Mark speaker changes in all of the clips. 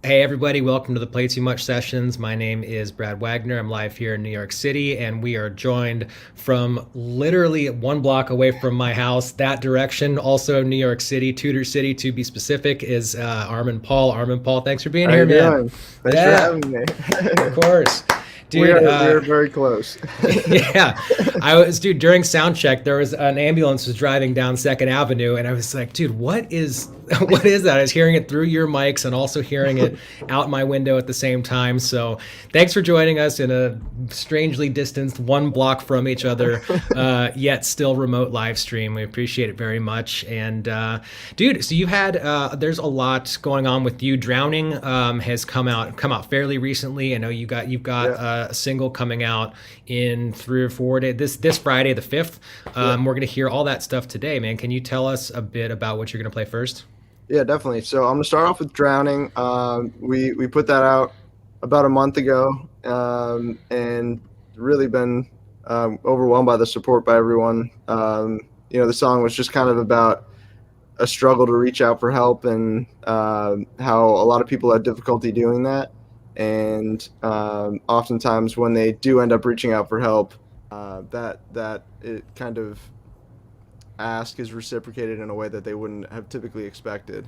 Speaker 1: Hey everybody, welcome to the Play Too Much Sessions. My name is Brad Wagner. I'm live here in New York City, and we are joined from literally one block away from my house, that direction, also New York City, Tudor City to be specific, is Armen Paul. Armen Paul, thanks for being
Speaker 2: How
Speaker 1: here,
Speaker 2: you
Speaker 1: man.
Speaker 2: doing? Thanks for
Speaker 1: Yeah,
Speaker 2: having me.
Speaker 1: of course.
Speaker 2: We
Speaker 1: Dude,
Speaker 2: are we are very close.
Speaker 1: yeah, dude, during sound check, there was an ambulance was driving down Second Avenue, and I was like, dude, what is, what is that? I was hearing it through your mics and also hearing it out my window at the same time. So thanks for joining us in a strangely distanced one block from each other, yet still remote live stream. We appreciate it very much. And dude, so you had there's a lot going on with you. Drowning has come out fairly recently. I know you've got
Speaker 2: Yeah,
Speaker 1: a single coming out in 3 or 4 days. This Friday, the 5th.
Speaker 2: yeah,
Speaker 1: We're gonna hear all that stuff today, man. Can you tell us a bit about what you're gonna play first?
Speaker 2: yeah, definitely. So I'm gonna start off with Drowning. We put that out about a month ago, and really been overwhelmed by the support by everyone. The song was just kind of about a struggle to reach out for help and how a lot of people had difficulty doing that. And oftentimes, when they do end up reaching out for help, that it kind of ask is reciprocated in a way that they wouldn't have typically expected,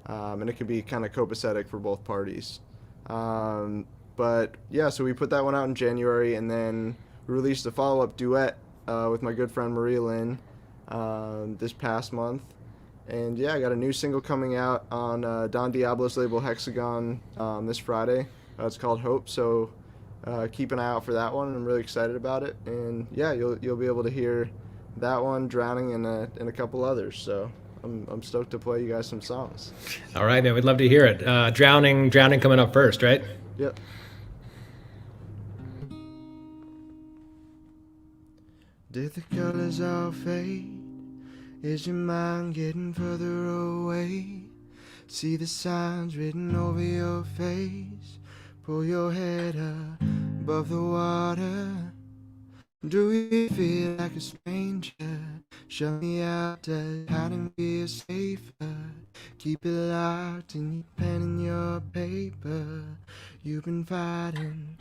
Speaker 2: and it can be kind of copacetic for both parties. But yeah, so we put that one out in January, and then released a follow-up duet with my good friend Maria Lynn this past month. And yeah, I got a new single coming out on Don Diablo's label Hexagon this Friday. It's called Hope. So keep an eye out for that one. I'm really excited about it. And yeah, you'll be able to hear that one, Drowning, and a couple others. So I'm stoked to play you guys some songs.
Speaker 1: All right, man. We'd love to hear it. Drowning coming up first, right?
Speaker 2: Yep. Did the colors all fade? Is your mind getting further away? See the signs written over your face. Pull your head up above the water. Do you feel like a stranger? Show me out to hide and feel safer. Keep it locked in your pen and your paper. You've been fighting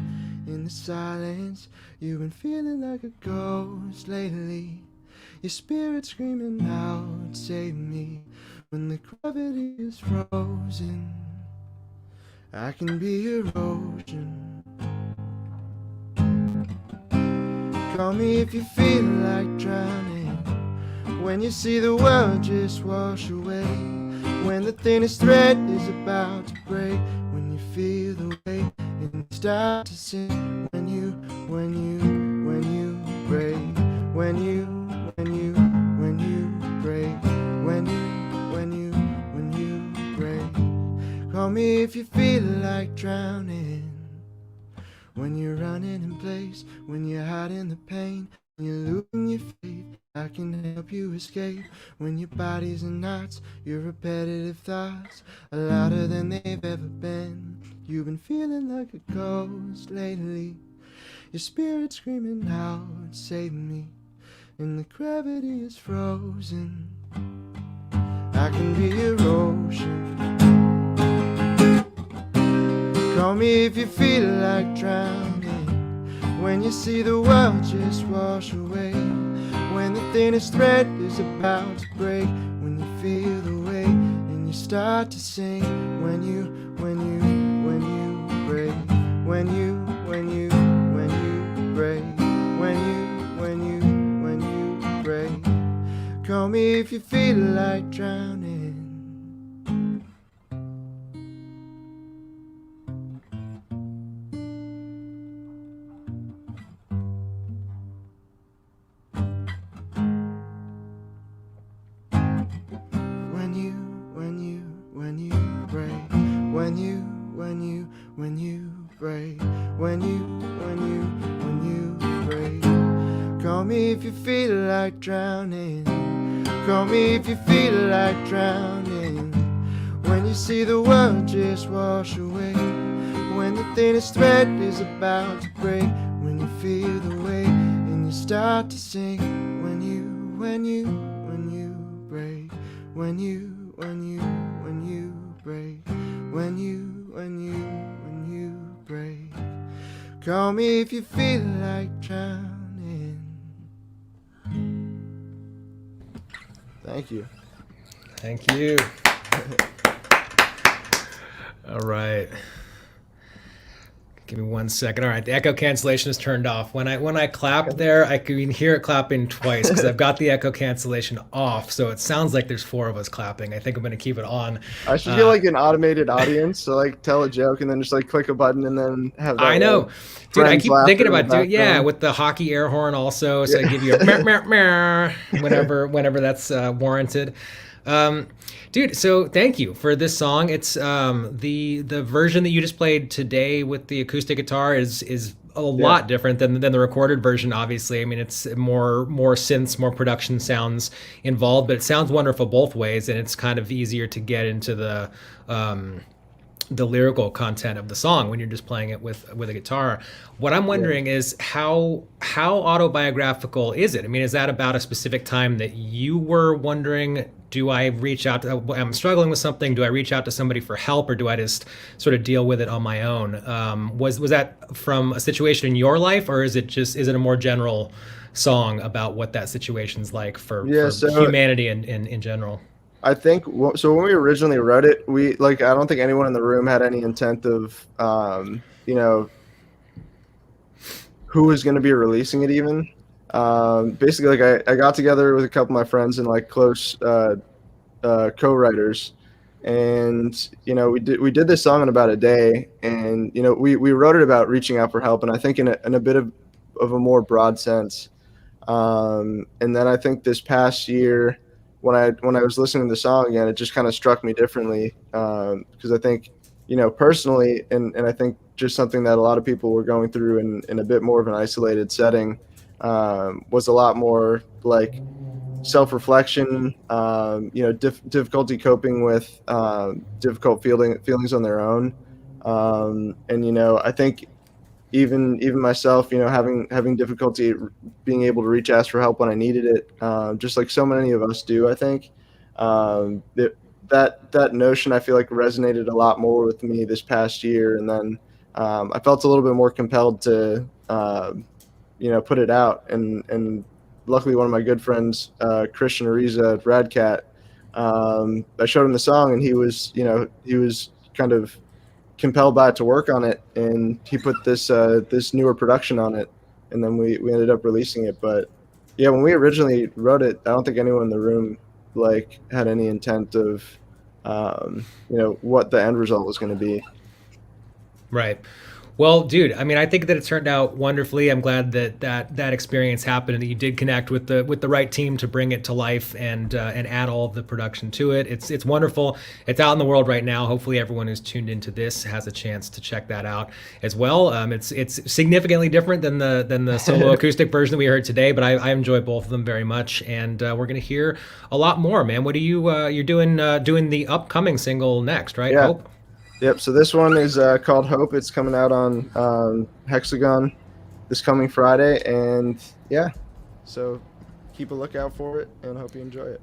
Speaker 2: in the silence. You've been feeling like a ghost lately. Your spirit screaming out, save me. When the gravity is frozen, I can be your ocean. Call me if you feel like drowning. When you see the world just wash away. When the thinnest thread is about to break. When you feel the weight and start to sink. When you break. When you break. When you break. Call me if you feel like drowning. When you're running in place, when you're hiding the pain, when you're losing your faith, I can help you escape. When your body's in knots, your repetitive thoughts are louder than they've ever been. You've been feeling like a ghost lately. Your spirit screaming out, save me. And the gravity is frozen. I can be your ocean. Call me if you feel like drowning. When you see the world just wash away. When the thinnest thread is about to break. When you feel the weight and you start to sink. When you break. When you break. When you break. Call me if you feel like drowning. When you break, when you break, when you break. Call me if you feel like drowning. Call me if you feel like drowning. When you see the world just wash away. When the thinnest thread is about to break. When you feel the weight and you start to sink. When you break. When you break. When you when you break. Call me if you feel like drowning. Thank you.
Speaker 1: Thank you. All right. Give me 1 second. All right, the echo cancellation is turned off. When I clapped there, I can hear it clapping twice because I've got the echo cancellation off, so it sounds like there's 4 of us clapping. I think I'm going to keep it on.
Speaker 2: I should get like an automated audience, so like tell a joke and then just like click a button and then have that.
Speaker 1: I know,
Speaker 2: like,
Speaker 1: dude. I
Speaker 2: friends
Speaker 1: keep
Speaker 2: laughter
Speaker 1: thinking
Speaker 2: in the
Speaker 1: about doing
Speaker 2: background.
Speaker 1: with the hockey air horn also, so I give you a meh, meh, meh, whenever that's warranted. Dude, so thank you for this song. It's the version that you just played today with the acoustic guitar is a lot different than the recorded version. Obviously, I mean it's more synths, more production sounds involved, but it sounds wonderful both ways, and it's kind of easier to get into the lyrical content of the song when you're just playing it with a guitar. What I'm wondering is how autobiographical is it? I mean, is that about a specific time that you were wondering, do I reach out to, I'm struggling with something, do I reach out to somebody for help, or do I just sort of deal with it on my own? Was that from a situation in your life, or is it a more general song about what that situation's like for humanity in general?
Speaker 2: I think so. When we originally wrote it, I don't think anyone in the room had any intent of, who was going to be releasing it even. Basically, like I got together with a couple of my friends and like close co-writers, and we did this song in about a day, and we wrote it about reaching out for help, and I think in a bit of a more broad sense. And then I think this past year, when I was listening to the song again, it just kind of struck me differently, because I think personally, and I think just something that a lot of people were going through in a bit more of an isolated setting, was a lot more like self-reflection, difficulty coping with difficult feelings on their own, and I think even myself, having difficulty being able to ask for help when I needed it, just like so many of us do. I think that notion, I feel like, resonated a lot more with me this past year, and then I felt a little bit more compelled to put it out, and luckily one of my good friends, Christian Ariza at Radcat, I showed him the song, and he was kind of compelled by it to work on it, and he put this newer production on it, and then we ended up releasing it. But yeah, when we originally wrote it, I don't think anyone in the room like had any intent of what the end result was going to be.
Speaker 1: Right. Well, dude, I mean, I think that it turned out wonderfully. I'm glad that experience happened and that you did connect with the right team to bring it to life and add all of the production to it. It's wonderful. It's out in the world right now. Hopefully, everyone who's tuned into this has a chance to check that out as well. It's significantly different than the solo acoustic version that we heard today, but I enjoy both of them very much, and we're gonna hear a lot more, man. What are you're doing the upcoming single next, right?
Speaker 2: Yeah.
Speaker 1: Hope.
Speaker 2: Yep. So this one is called Hope. It's coming out on Hexagon this coming Friday, and yeah, so keep a lookout for it, and hope you enjoy it.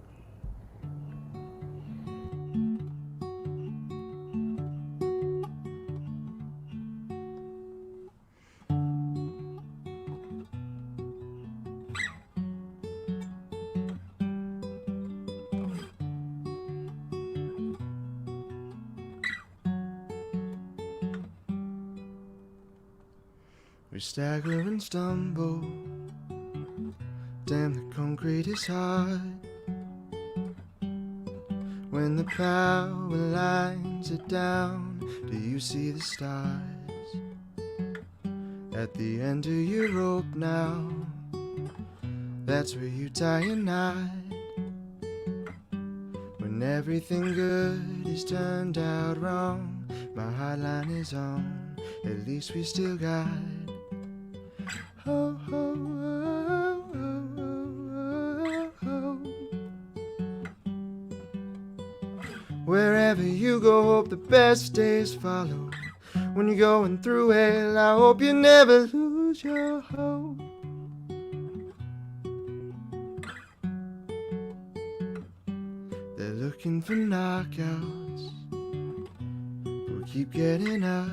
Speaker 2: We stagger and stumble, damn, the concrete is hard. When the power lines are down, do you see the stars? At the end of your rope now, that's where you tie your knot. When everything good is turned out wrong, my hotline is on, at least we still got ho, ho, ho, ho, ho, ho. Wherever you go, hope the best days follow. When you're going through hell, I hope you never lose your hope. They're looking for knockouts, but we keep getting up.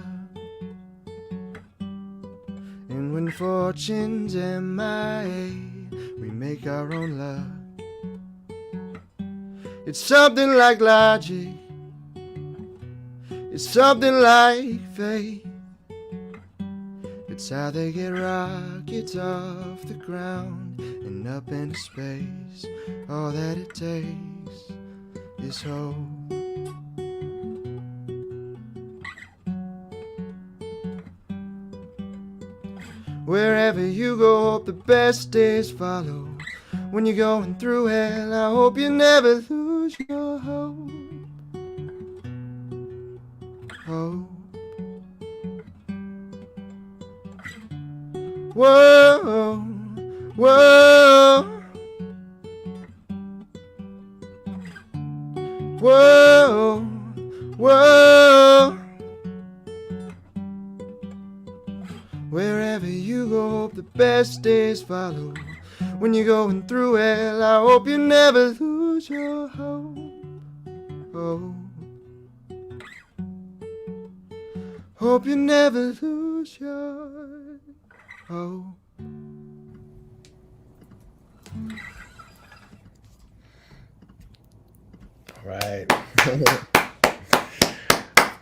Speaker 2: And when fortune's MIA, we make our own luck. It's something like logic, it's something like fate. It's how they get rockets off the ground and up into space. All that it takes is hope. Wherever you go, hope the best days follow. When you're going through hell, I hope you never lose your hope. Hope. Whoa, whoa, whoa, whoa. Wherever you go, hope the best days follow. When you're going through hell, I hope you never lose your hope. Oh. Hope you never lose your hope.
Speaker 1: All right.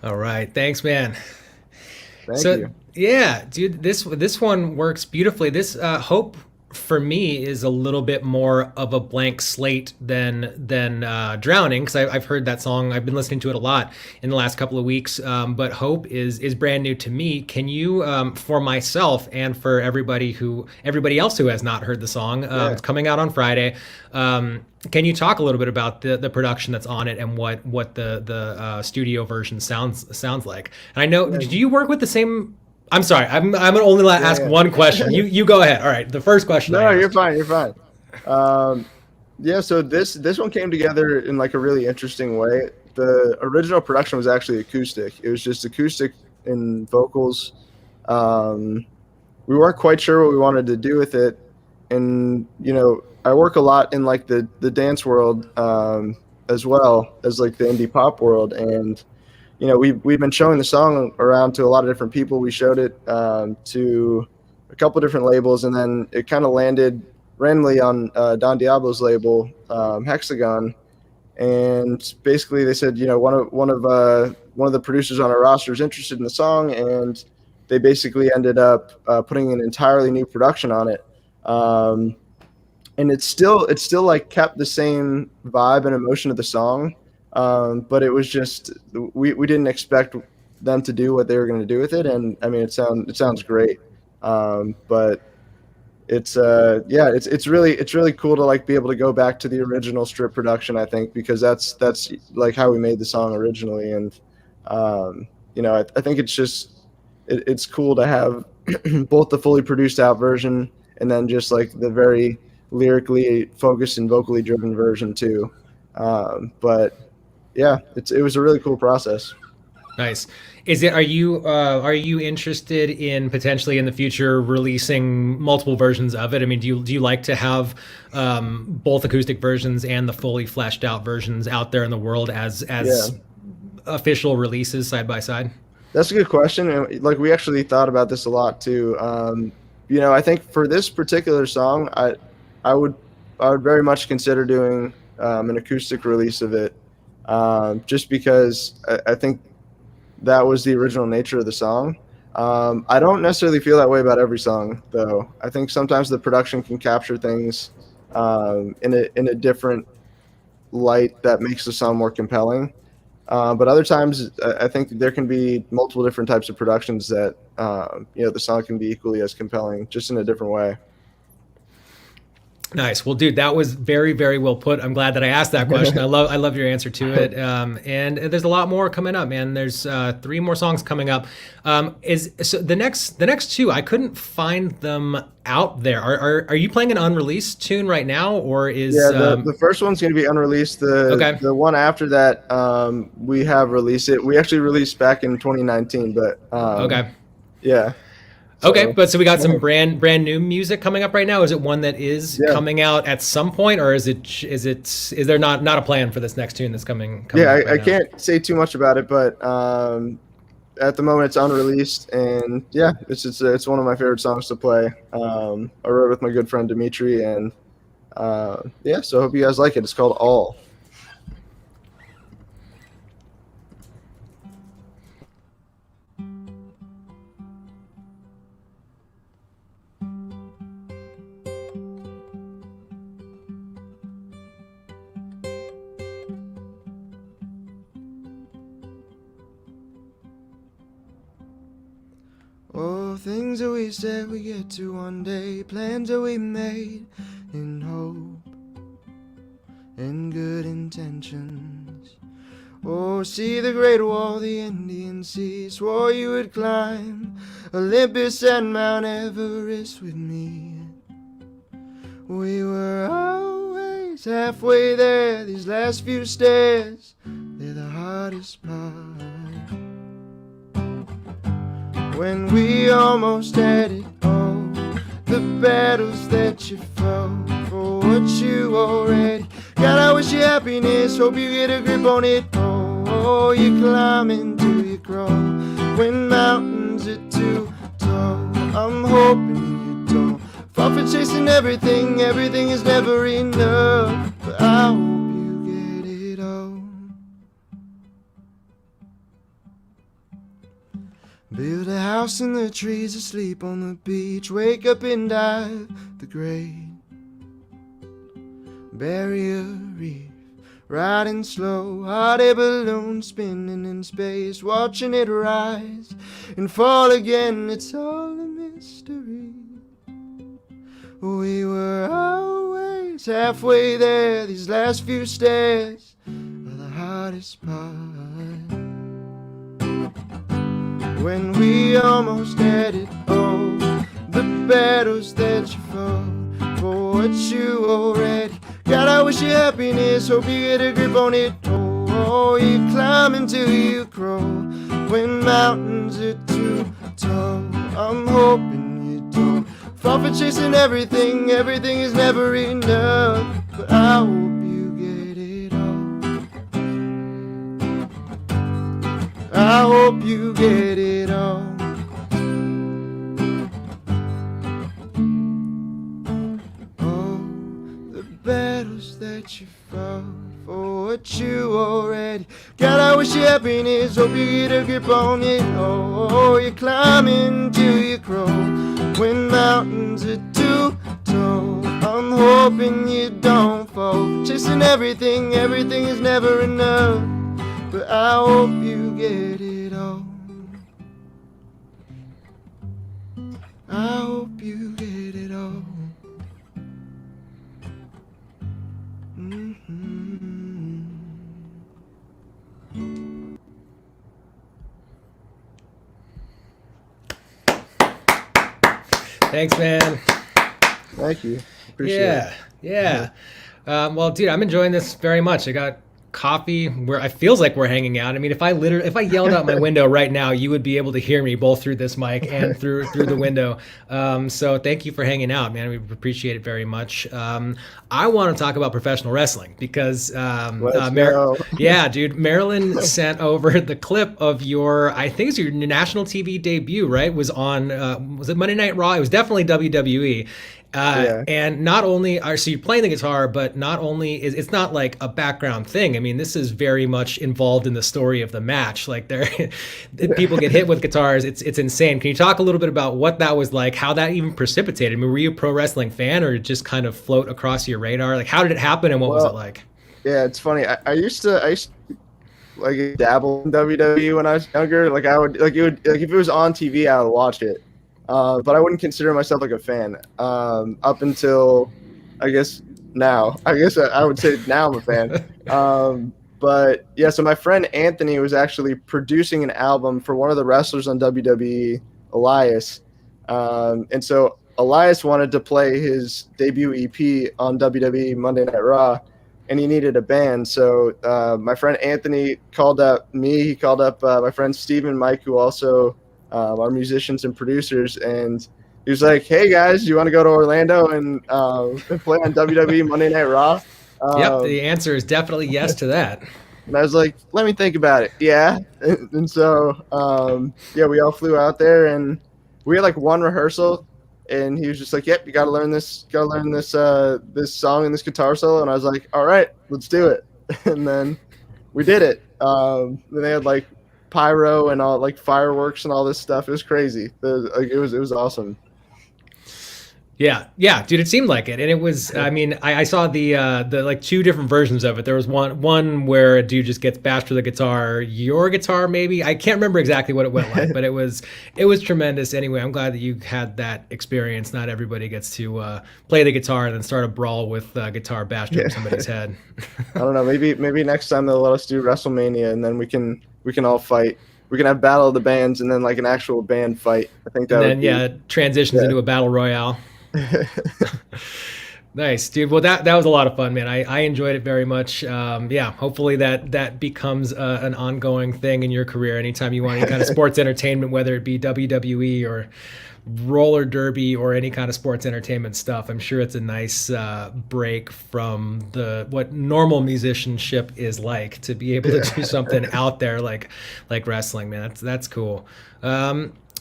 Speaker 1: All right. Thanks, man.
Speaker 2: Thank you.
Speaker 1: Yeah, dude, this one works beautifully. This Hope for me is a little bit more of a blank slate than Drowning, because I've heard that song. I've been listening to it a lot in the last couple of weeks. But Hope is brand new to me. Can you, for myself and for everybody else who has not heard the song, it's coming out on Friday. Can you talk a little bit about the production that's on it and what the studio version sounds like? And I know, did you work with the same? I'm sorry, I'm gonna only ask one question. You go ahead. All right, the first question.
Speaker 2: No, you're fine. You're fine. Yeah, so this one came together in like a really interesting way. The original production was actually acoustic. It was just acoustic and vocals. We weren't quite sure what we wanted to do with it, and I work a lot in like the dance world as well as like the indie pop world, and we've been showing the song around to a lot of different people. We showed it to a couple different labels, and then it kind of landed randomly on Don Diablo's label, Hexagon. And basically, they said, one of the producers on our roster is interested in the song, and they basically ended up putting an entirely new production on it. And it's still like kept the same vibe and emotion of the song. But it was just we didn't expect them to do what they were going to do with it, and I mean it sounds great, but it's really cool to like be able to go back to the original strip production, I think, because that's like how we made the song originally, and I think it's cool to have both the fully produced out version and then just like the very lyrically focused and vocally driven version too, but yeah, it was a really cool process.
Speaker 1: Nice. Are you interested in potentially in the future releasing multiple versions of it? I mean, do you like to have both acoustic versions and the fully fleshed out versions out there in the world as official releases side by side?
Speaker 2: That's a good question. And like we actually thought about this a lot too. I think for this particular song, I would very much consider doing an acoustic release of it. Just because I think that was the original nature of the song. I don't necessarily feel that way about every song, though. I think sometimes the production can capture things in a different light that makes the song more compelling. But other times, I think there can be multiple different types of productions that the song can be equally as compelling, just in a different way.
Speaker 1: Nice. Well, dude, that was very, very well put. I'm glad that I asked that question. I love your answer to it. And there's a lot more coming up, man. There's 3 more songs coming up. So the next 2, I couldn't find them out there. Are you playing an unreleased tune right now, or is
Speaker 2: the first one's going to be unreleased. The one after that, we have released it. We actually released back in 2019, but yeah.
Speaker 1: So, okay, but so we got some brand new music coming up right now. Is it one that is coming out at some point, or is there not a plan for this next tune that's coming
Speaker 2: yeah,
Speaker 1: up right
Speaker 2: I can't say too much about it, but at the moment it's unreleased, and yeah, it's one of my favorite songs to play. I wrote it with my good friend Dimitri, and yeah, so I hope you guys like it. It's called All. Oh, things that we said we get to one day, plans that we made in hope and good intentions. Oh, see the Great Wall, the Indian Sea, swore you would climb Olympus and Mount Everest with me. We were always halfway there, these last few stairs, they're the hardest part. When we almost had it all, the battles that you fought for what you already got. I wish you happiness, hope you get a grip on it. Oh, you climb until you crawl when mountains are too tall. I'm hoping you don't fall for chasing everything. Everything is never enough, but I hope you get it all. Build a house in the trees, asleep on the beach, wake up and dive the great barrier reef, riding slow, hot air balloon spinning in space, watching it rise and fall again. It's all a mystery. We were always halfway there, these last few stairs are the hardest part. When we almost had it all, the battles that you fought for what you already got. I wish you happiness, hope you get a grip on it. Oh, you climb until you crawl when mountains are too tall. I'm hoping you don't fall for chasing everything. Everything is never enough, but I hope you get it all. I hope you get it all. Oh, the battles that you fought for what you already got. I wish you happiness, hope you get a grip on it. Oh, you're climbing till you crawl when mountains are too tall. I'm hoping you don't fall chasing everything. Everything is never enough, but I hope you get it all. I hope you get it all.
Speaker 1: Thanks, man.
Speaker 2: Thank you. Appreciate it.
Speaker 1: Yeah. Well, dude, I'm enjoying this very much. I got coffee where it feels like we're hanging out. I mean, if I yelled out my window right now, you would be able to hear me both through this mic and through the window. So thank you for hanging out, man. We appreciate it very much. I want to talk about professional wrestling because yeah, dude, Marilyn sent over the clip of your, I think it's your national TV debut, right? Was on was it Monday Night Raw? It was definitely WWE.
Speaker 2: Yeah.
Speaker 1: And not only so you're playing the guitar, but not only is it's not like a background thing. I mean, this is very much involved in the story of the match. Like people get hit with guitars. It's insane. Can you talk a little bit about what that was like? How that even precipitated? I mean, were you a pro wrestling fan, or just kind of float across your radar? Like, how did it happen, and what was it like?
Speaker 2: Yeah, it's funny. I used to like dabble in WWE when I was younger. Like I would if it was on TV, I would watch it. But I wouldn't consider myself like a fan up until, I guess, now. I guess I would say now I'm a fan. But yeah, so my friend Anthony was actually producing an album for one of the wrestlers on WWE, Elias. And so Elias wanted to play his debut EP on WWE Monday Night Raw, and he needed a band. So my friend Anthony called up me. He called up my friend Steve and Mike, who also are musicians and producers, and he was like, "Hey guys, you want to go to Orlando and play on WWE Monday Night Raw?"
Speaker 1: Yep, the answer is definitely yes to that.
Speaker 2: And I was like, let me think about it. Yeah. And so, yeah, we all flew out there, and we had like one rehearsal, and he was just like, yep, you got to learn this, this song and this guitar solo. And I was like, all right, let's do it. And then we did it. Then they had like pyro and all, like fireworks and all this stuff. It was crazy. It was awesome.
Speaker 1: Yeah, dude, it seemed like it, and it was. I mean, I saw the like two different versions of it. There was one where a dude just gets bashed with a guitar, your guitar maybe. I can't remember exactly what it went like, but it was tremendous. Anyway, I'm glad that you had that experience. Not everybody gets to play the guitar and then start a brawl with guitar bashed over somebody's head.
Speaker 2: I don't know. Maybe next time they'll let us do WrestleMania, and then we can all fight. We can have Battle of the Bands, and then like an actual band fight. I think that.
Speaker 1: And then transitions into a battle royale. Nice, dude. Well, that was a lot of fun, man. I enjoyed it very much. Yeah, hopefully that becomes an ongoing thing in your career. Anytime you want any kind of sports entertainment, whether it be WWE or roller derby or any kind of sports entertainment stuff, I'm sure it's a nice break from what normal musicianship is like, to be able to do something out there like wrestling, man. That's cool.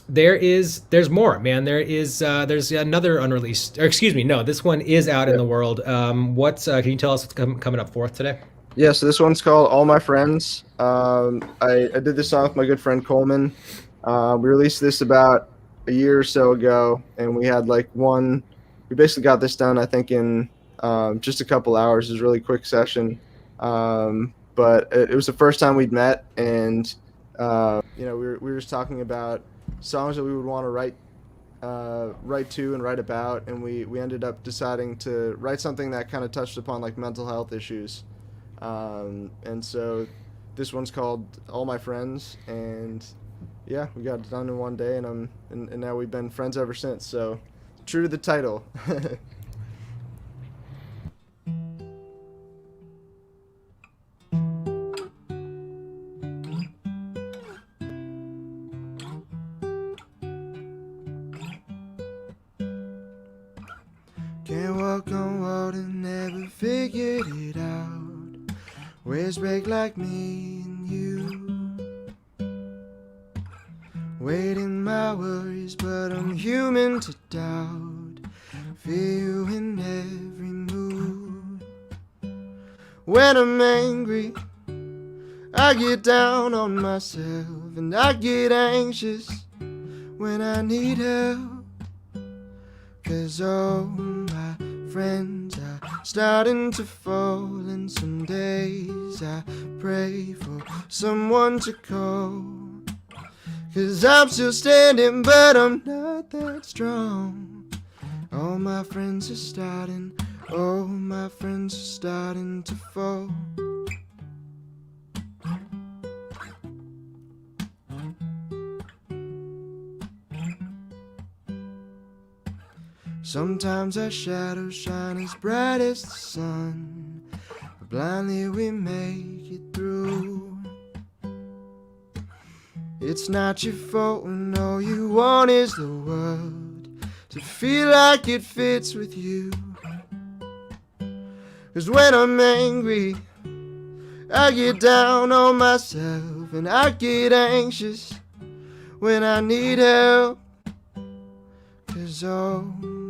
Speaker 1: There's more, man. There's another unreleased, or excuse me, no, this one is out in the world. Can you tell us what's coming up forth today?
Speaker 2: Yeah, so this one's called All My Friends. I did this song with my good friend Coleman. We released this about a year or so ago, and we had we basically got this done, I think, in just a couple hours. It was a really quick session. But it was the first time we'd met, and we were just talking about songs that we would want to write to and write about, and we ended up deciding to write something that kind of touched upon like mental health issues, and so this one's called All My Friends, and yeah, we got it done in one day, and now we've been friends ever since, so true to the title. Can't walk on water, never figured it out. Waves break like me and you. Waiting my worries, but I'm human to doubt. Feel you in every mood. When I'm angry, I get down on myself, and I get anxious when I need help. 'Cause all my friends are starting to fall, and some days I pray for someone to call. 'Cause I'm still standing, but I'm not that strong. All my friends are starting to fall. Sometimes our shadows shine as bright as the sun, but blindly we make it through. It's not your fault when all you want is the world to feel like it fits with you. 'Cause when I'm angry, I get down on myself, and I get anxious when I need help. 'Cause all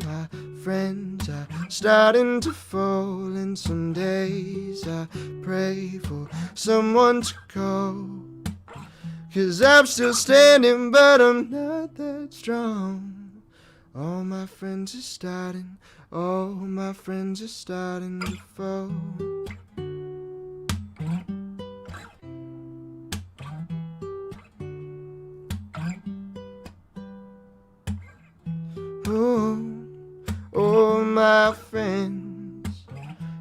Speaker 2: my friends are starting to fall, and some days I pray for someone to call. 'Cause I'm still standing, but I'm not that strong. All my friends are starting to fall. Oh, my friends,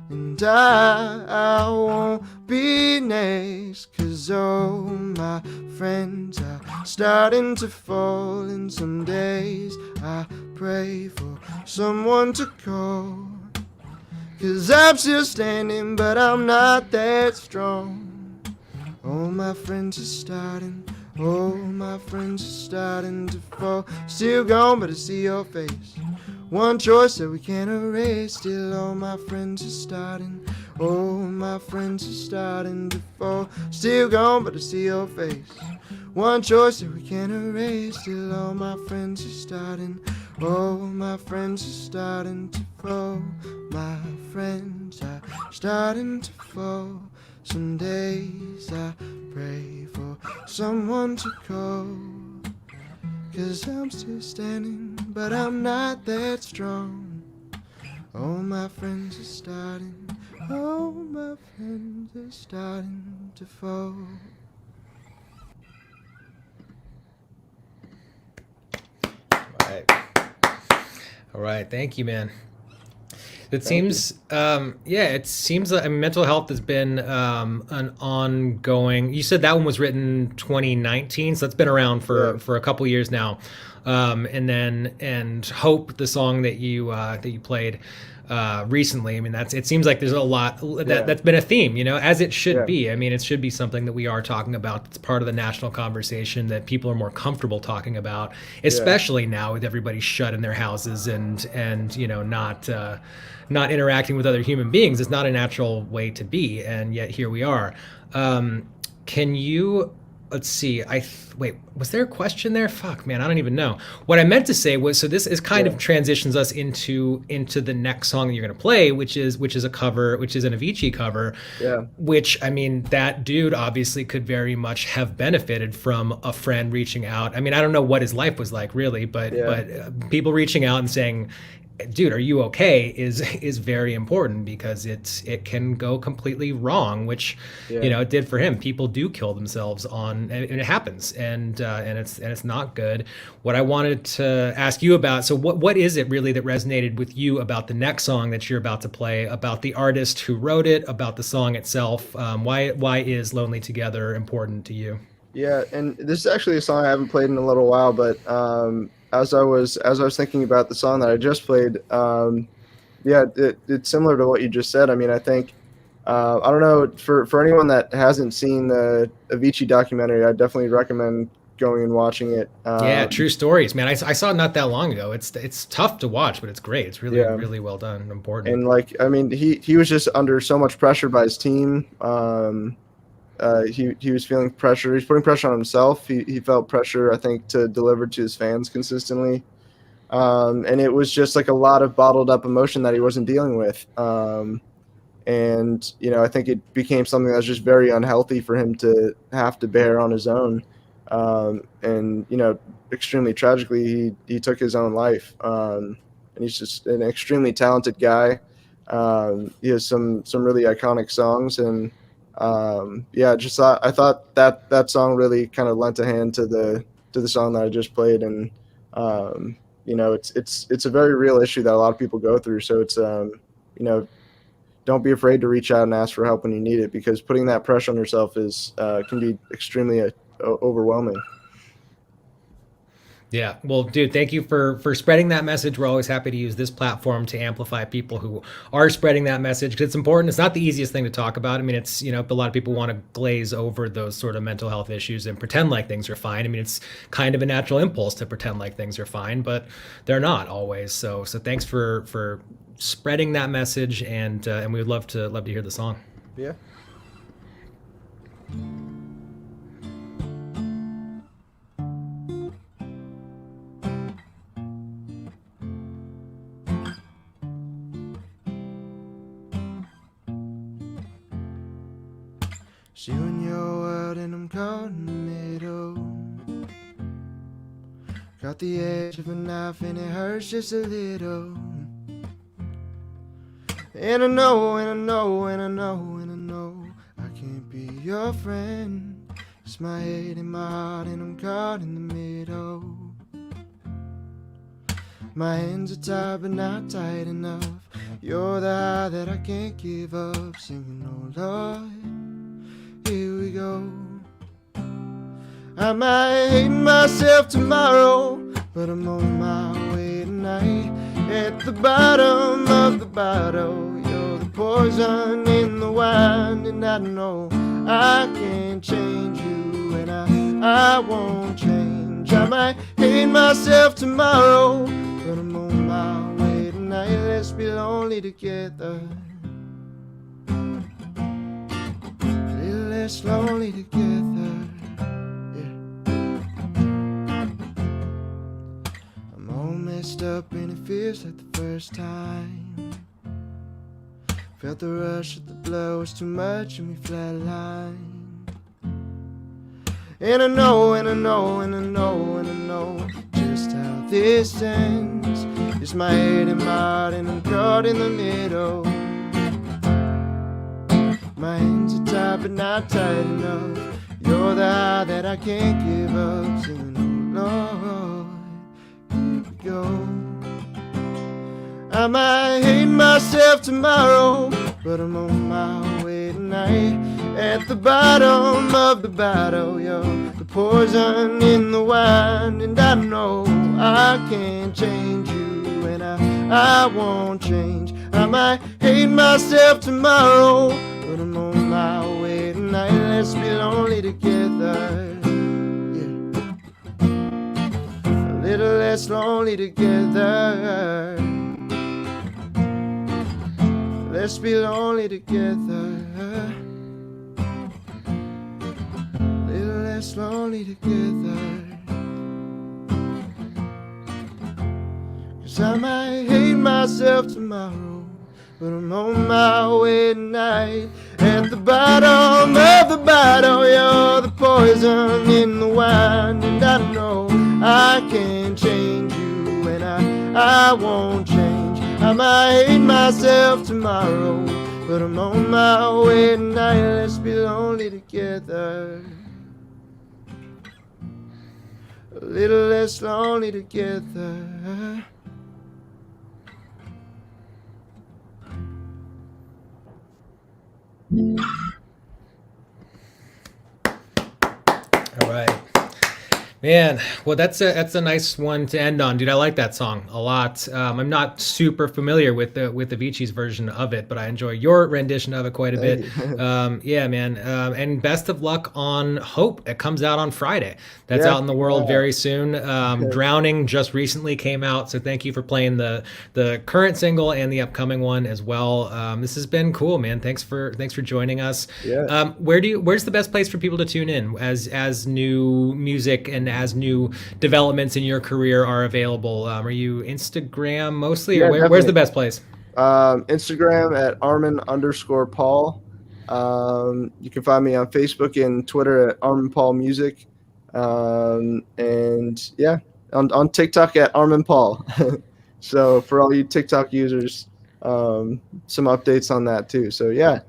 Speaker 2: and I won't be next. 'Cause all my friends are starting to fall, and some days I pray for someone to call. 'Cause I'm still standing, but I'm not that strong. All my friends are starting to fall. Still gone, but I see your face. One choice that we can't erase. Still all my friends are starting Oh, my friends are starting to fall. Still gone, but I see your face. One choice that we can't erase. Still all my friends are starting. Oh, my friends are starting to fall. My friends are starting to fall. Some days I pray for someone to call. 'Cause I'm still standing, but I'm not that strong. All my friends are starting. All my friends are starting to fall.
Speaker 1: All right. Thank you, man. It seems, it seems like, I mean, mental health has been an ongoing. You said that one was written 2019, so it's been around for a couple years now. And Hope, the song that you played recently. I mean, it seems like there's a lot that's been a theme, as it should be. I mean, it should be something that we are talking about. It's part of the national conversation that people are more comfortable talking about, especially now with everybody shut in their houses and not interacting with other human beings. It's not a natural way to be, and yet here we are. Can you? Let's see. Wait. Was there a question there? Fuck, man. I don't even know. What I meant to say was, so this is kind of transitions us into the next song that you're gonna play, which is a cover, which is an Avicii cover.
Speaker 2: Yeah.
Speaker 1: Which, I mean, that dude obviously could very much have benefited from a friend reaching out. I mean, I don't know what his life was like really, but people reaching out and saying, dude, are you okay, is very important, because it can go completely wrong, which it did for him. People do kill themselves and it happens, and it's not good. What I wanted to ask you about, so what is it really that resonated with you about the next song that you're about to play, about the artist who wrote it, about the song itself? Why is Lonely Together important to you?
Speaker 2: Yeah, and this is actually a song I haven't played in a little while, but as I was thinking about the song that I just played, it's similar to what you just said. I mean, I think I don't know, for anyone that hasn't seen the Avicii documentary, I definitely recommend going and watching it.
Speaker 1: True stories, man. I saw it not that long ago. It's tough to watch, but it's great. It's really really well done and important.
Speaker 2: And like, I mean, he was just under so much pressure by his team. He was feeling pressure. He's putting pressure on himself. He felt pressure, I think, to deliver to his fans consistently. And it was just like a lot of bottled up emotion that he wasn't dealing with. And, I think it became something that was just very unhealthy for him to have to bear on his own. And, extremely tragically, he took his own life. And he's just an extremely talented guy. He has some really iconic songs, and I thought that song really kind of lent a hand to the song that I just played, and it's a very real issue that a lot of people go through. So it's don't be afraid to reach out and ask for help when you need it, because putting that pressure on yourself can be extremely overwhelming.
Speaker 1: Yeah. Well, dude, thank you for spreading that message. We're always happy to use this platform to amplify people who are spreading that message, because it's important. It's not the easiest thing to talk about. I mean, it's, a lot of people want to glaze over those sort of mental health issues and pretend like things are fine. I mean, it's kind of a natural impulse to pretend like things are fine, but they're not always. So thanks for spreading that message, and we would love to hear the song.
Speaker 2: Yeah. See you in your world and I'm caught in the middle. Got the edge of a knife and it hurts just a little. And I know, and I know, and I know, and I know I can't be your friend. It's my head and my heart and I'm caught in the middle. My hands are tied but not tight enough. You're the high that I can't give up. Singing, oh Lord, here we go. I might hate myself tomorrow, but I'm on my way tonight. At the bottom of the bottle, you're the poison in the wine. And I know I can't change you, and I won't change. I might hate myself tomorrow, but I'm on my way tonight. Let's be lonely together. less lonely together. I'm all messed up and it feels like the first time. Felt the rush of the blow was too much and we flatlined. And I know, and I know, and I know, and I know just how this ends. It's my head and my heart and I'm caught in the middle. My hands are tied but not tight enough. You're the high that I can't give up. Singing, oh Lord, here we go. I might hate myself tomorrow, but I'm on my way tonight. At the bottom of the bottle, you're the poison in the wine. And I know I can't change you, and I won't change. I might hate myself tomorrow, but I'm on my way tonight. Let's be lonely together, yeah. A little less lonely together. Let's be lonely together. Little less lonely together. 'Cause I might hate myself tomorrow, but I'm on my way tonight. At the bottom of the bottle, you're the poison in the wine. And I know I can't change you, and I won't change. I might hate myself tomorrow, but I'm on my way tonight. Let's be lonely together. A little less lonely together.
Speaker 1: All right. Man, well, that's a nice one to end on, dude. I like that song a lot. I'm not super familiar with the Avicii's version of it, but I enjoy your rendition of it quite a bit. Yeah, man. And best of luck on Hope. It comes out on Friday. That's out in the world very soon. Drowning just recently came out, so thank you for playing the current single and the upcoming one as well. This has been cool, man. Thanks for joining us.
Speaker 2: Yeah.
Speaker 1: Where's the best place for people to tune in as new music and as new developments in your career are available? Are you Instagram mostly, or where's the best place?
Speaker 2: Instagram at Armen_Paul. You can find me on Facebook and Twitter at Armen Paul Music. And yeah, on TikTok at Armen Paul. So for all you TikTok users, some updates on that too. So yeah.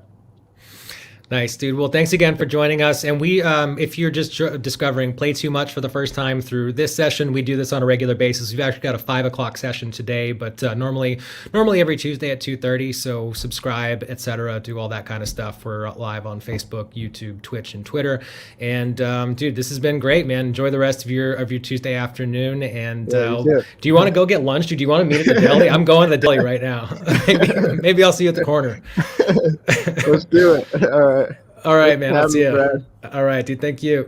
Speaker 1: Nice, dude. Well, thanks again for joining us. And we, if you're just discovering Play Too Much for the first time through this session, we do this on a regular basis. We've actually got a 5 o'clock session today, but normally every Tuesday at 2:30. So subscribe, etc. Do all that kind of stuff. We're live on Facebook, YouTube, Twitch, and Twitter. And dude, this has been great, man. Enjoy the rest of your Tuesday afternoon. And do you want to go get lunch? Do you want to meet at the deli? I'm going to the deli right now. maybe I'll see you at the corner.
Speaker 2: Let's do it. All right.
Speaker 1: All right, man. I'll see you. All right, dude. Thank you.